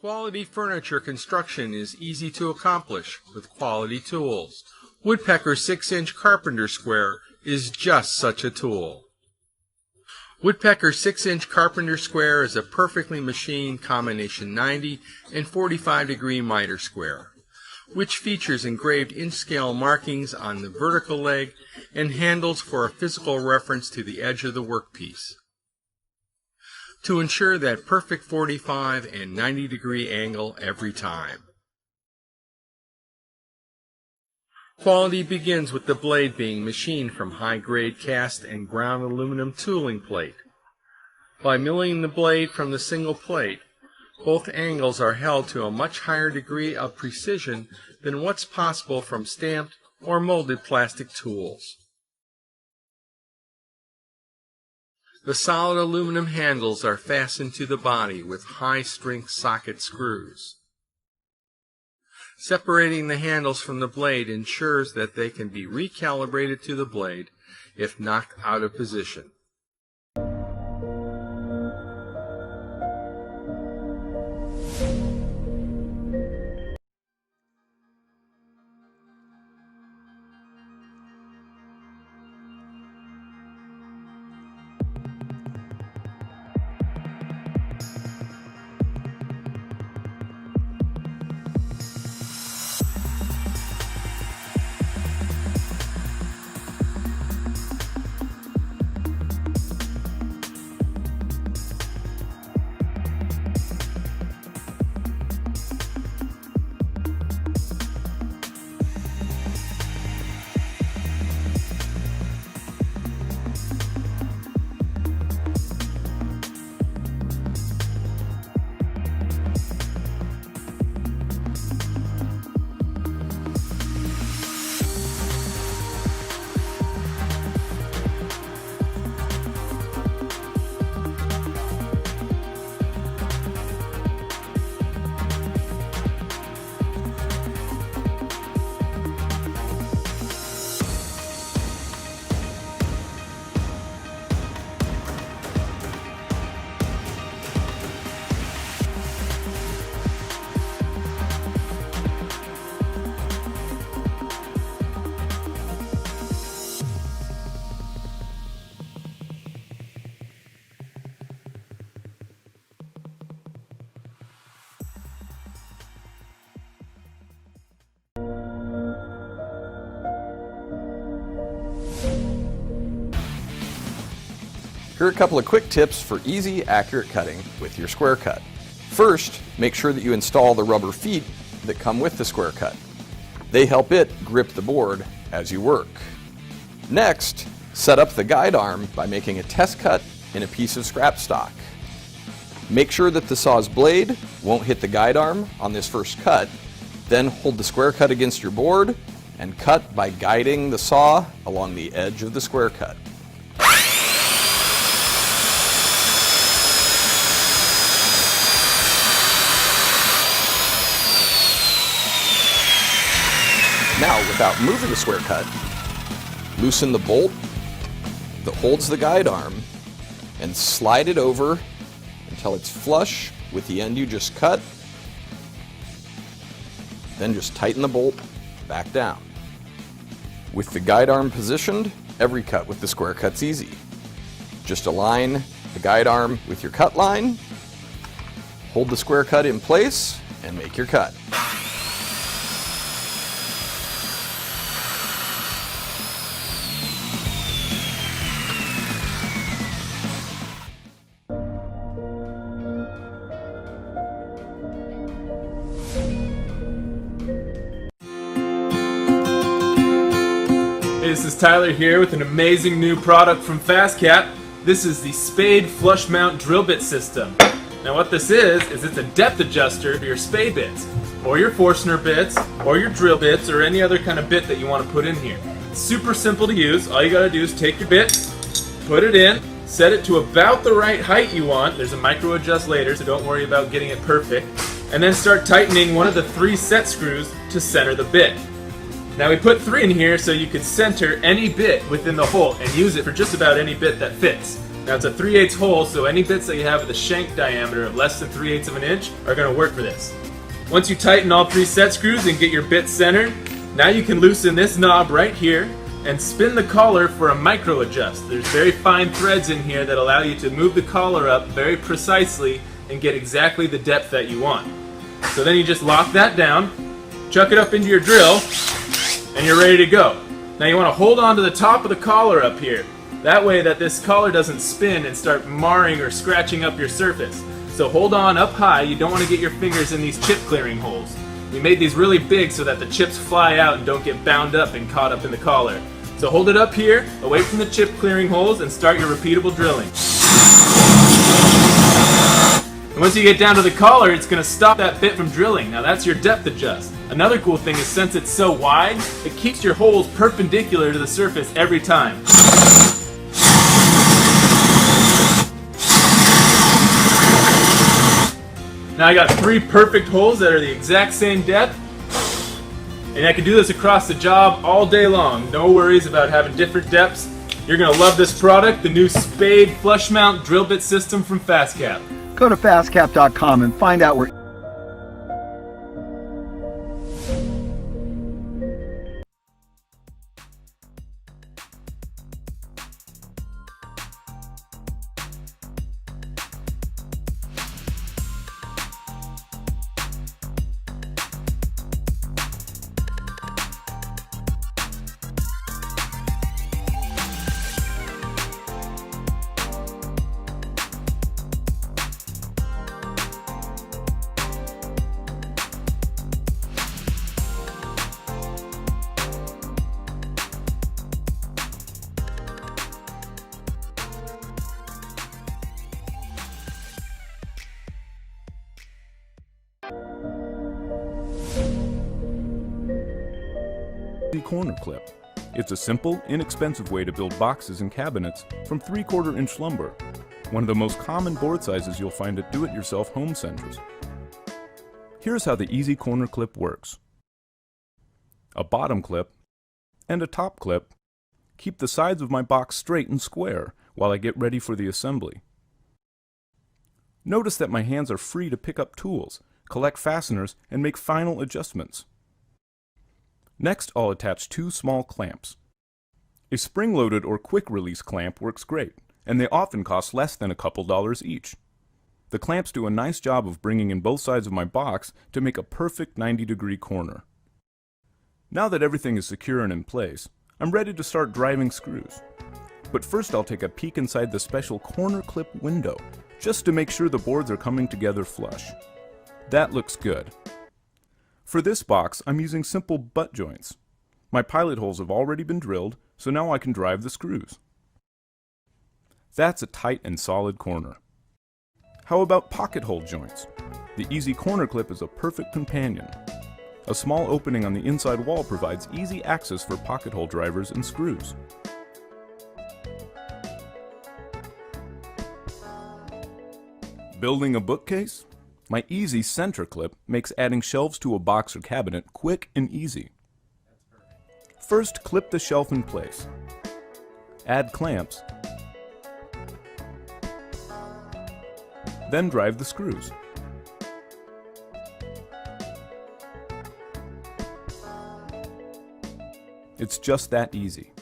Quality furniture construction is easy to accomplish with quality tools. Woodpecker's 6-inch carpenter square is just such a tool. Woodpecker's 6-inch carpenter square is a perfectly machined combination 90 and 45-degree miter square, which features engraved inch-scale markings on the vertical leg and handles for a physical reference to the edge of the workpiece, to ensure that perfect 45 and 90-degree angle every time. Quality begins with the blade being machined from high-grade cast and ground aluminum tooling plate. By milling the blade from the single plate, both angles are held to a much higher degree of precision than what's possible from stamped or molded plastic tools. The solid aluminum handles are fastened to the body with high-strength socket screws. Separating the handles from the blade ensures that they can be recalibrated to the blade if knocked out of position. Here are a couple of quick tips for easy, accurate cutting with your square cut. First, make sure that you install the rubber feet that come with the square cut. They help it grip the board as you work. Next, set up the guide arm by making a test cut in a piece of scrap stock. Make sure that the saw's blade won't hit the guide arm on this first cut. Then hold the square cut against your board and cut by guiding the saw along the edge of the square cut. Now, without moving the square cut, loosen the bolt that holds the guide arm and slide it over until it's flush with the end you just cut. Then just tighten the bolt back down. With the guide arm positioned, every cut with the square cut's easy. Just align the guide arm with your cut line, hold the square cut in place, and make your cut. Hey, this is Tyler here with an amazing new product from FastCap. This is the Spade flush mount drill bit system. Now what this is it's a depth adjuster for your Spade bits, or your Forstner bits, or your drill bits, or any other kind of bit that you want to put in here. It's super simple to use. All you gotta do is take your bit, put it in, set it to about the right height you want. There's a micro adjust later, so don't worry about getting it perfect. And then start tightening one of the 3 set screws to center the bit. Now we put 3 in here so you could center any bit within the hole and use it for just about any bit that fits. Now it's a 3/8 hole, so any bits that you have with a shank diameter of less than 3/8 of an inch are going to work for this. Once you tighten all 3 set screws and get your bits centered, now you can loosen this knob right here and spin the collar for a micro adjust. There's very fine threads in here that allow you to move the collar up very precisely and get exactly the depth that you want. So then you just lock that down, chuck it up into your drill, and you're ready to go. Now you want to hold on to the top of the collar up here. That way that this collar doesn't spin and start marring or scratching up your surface. So hold on up high. You don't want to get your fingers in these chip clearing holes. We made these really big so that the chips fly out and don't get bound up and caught up in the collar. So hold it up here, away from the chip clearing holes, and start your repeatable drilling. And once you get down to the collar, it's going to stop that bit from drilling. Now that's your depth adjust. Another cool thing is since it's so wide, it keeps your holes perpendicular to the surface every time. Now I got 3 perfect holes that are the exact same depth, and I can do this across the job all day long. No worries about having different depths. You're going to love this product, the new Spade flush mount drill bit system from FastCap. Go to fastcap.com and find out where corner clip. It's a simple, inexpensive way to build boxes and cabinets from 3/4 inch lumber, one of the most common board sizes you'll find at do-it-yourself home centers. Here's how the easy corner clip works. A bottom clip and a top clip keep the sides of my box straight and square while I get ready for the assembly. Notice that my hands are free to pick up tools, collect fasteners, and make final adjustments. Next, I'll attach 2 small clamps. A spring-loaded or quick-release clamp works great, and they often cost less than a couple dollars each. The clamps do a nice job of bringing in both sides of my box to make a perfect 90-degree corner. Now that everything is secure and in place, I'm ready to start driving screws. But first I'll take a peek inside the special corner clip window, just to make sure the boards are coming together flush. That looks good. For this box, I'm using simple butt joints. My pilot holes have already been drilled, so now I can drive the screws. That's a tight and solid corner. How about pocket hole joints? The easy corner clip is a perfect companion. A small opening on the inside wall provides easy access for pocket hole drivers and screws. Building a bookcase? My easy center clip makes adding shelves to a box or cabinet quick and easy. First, clip the shelf in place. Add clamps. Then drive the screws. It's just that easy.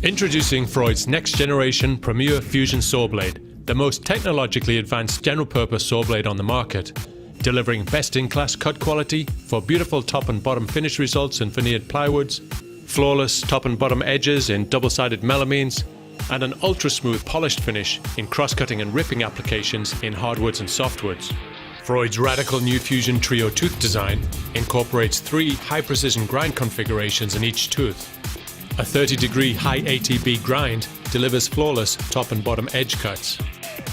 Introducing Freud's next generation Premier Fusion saw blade, the most technologically advanced general purpose saw blade on the market, delivering best in class cut quality for beautiful top and bottom finish results in veneered plywoods, flawless top and bottom edges in double-sided melamines, and an ultra-smooth polished finish in cross-cutting and ripping applications in hardwoods and softwoods. Freud's radical new Fusion Trio tooth design incorporates 3 high-precision grind configurations in each tooth. A 30-degree high ATB grind delivers flawless top and bottom edge cuts.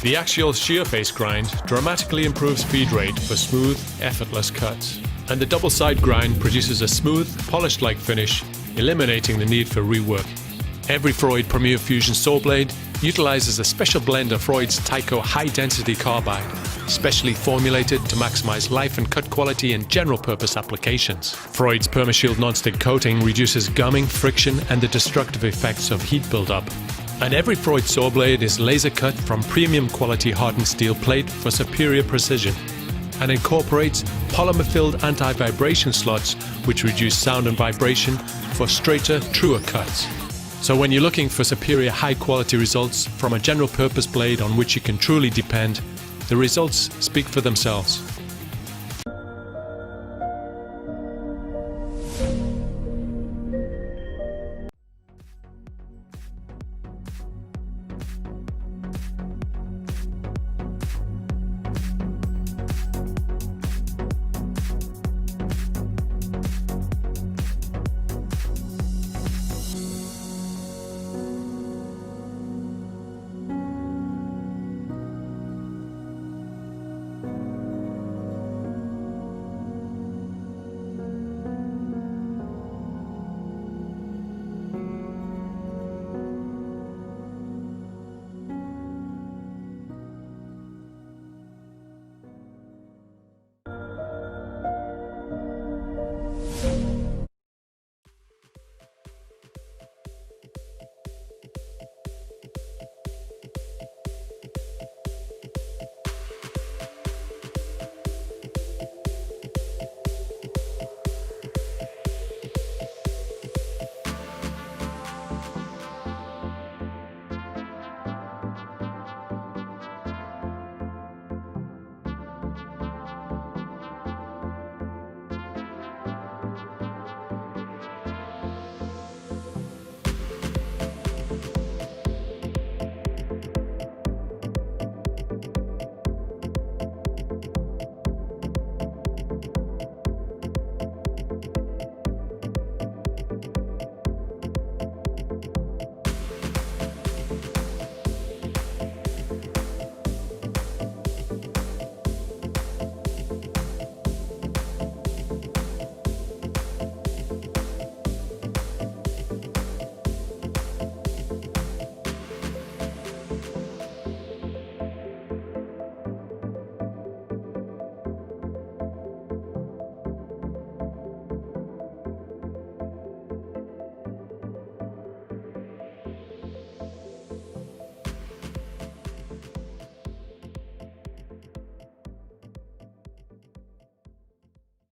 The axial shear face grind dramatically improves feed rate for smooth, effortless cuts. And the double-side grind produces a smooth, polished-like finish, eliminating the need for rework. Every Freud Premier Fusion saw blade utilizes a special blend of Freud's Tyco high-density carbide, specially formulated to maximize life and cut quality in general-purpose applications. Freud's PermaShield non-stick coating reduces gumming, friction, and the destructive effects of heat buildup. And every Freud saw blade is laser cut from premium quality hardened steel plate for superior precision, and incorporates polymer-filled anti-vibration slots which reduce sound and vibration for straighter, truer cuts. So when you're looking for superior high-quality results from a general-purpose blade on which you can truly depend, the results speak for themselves.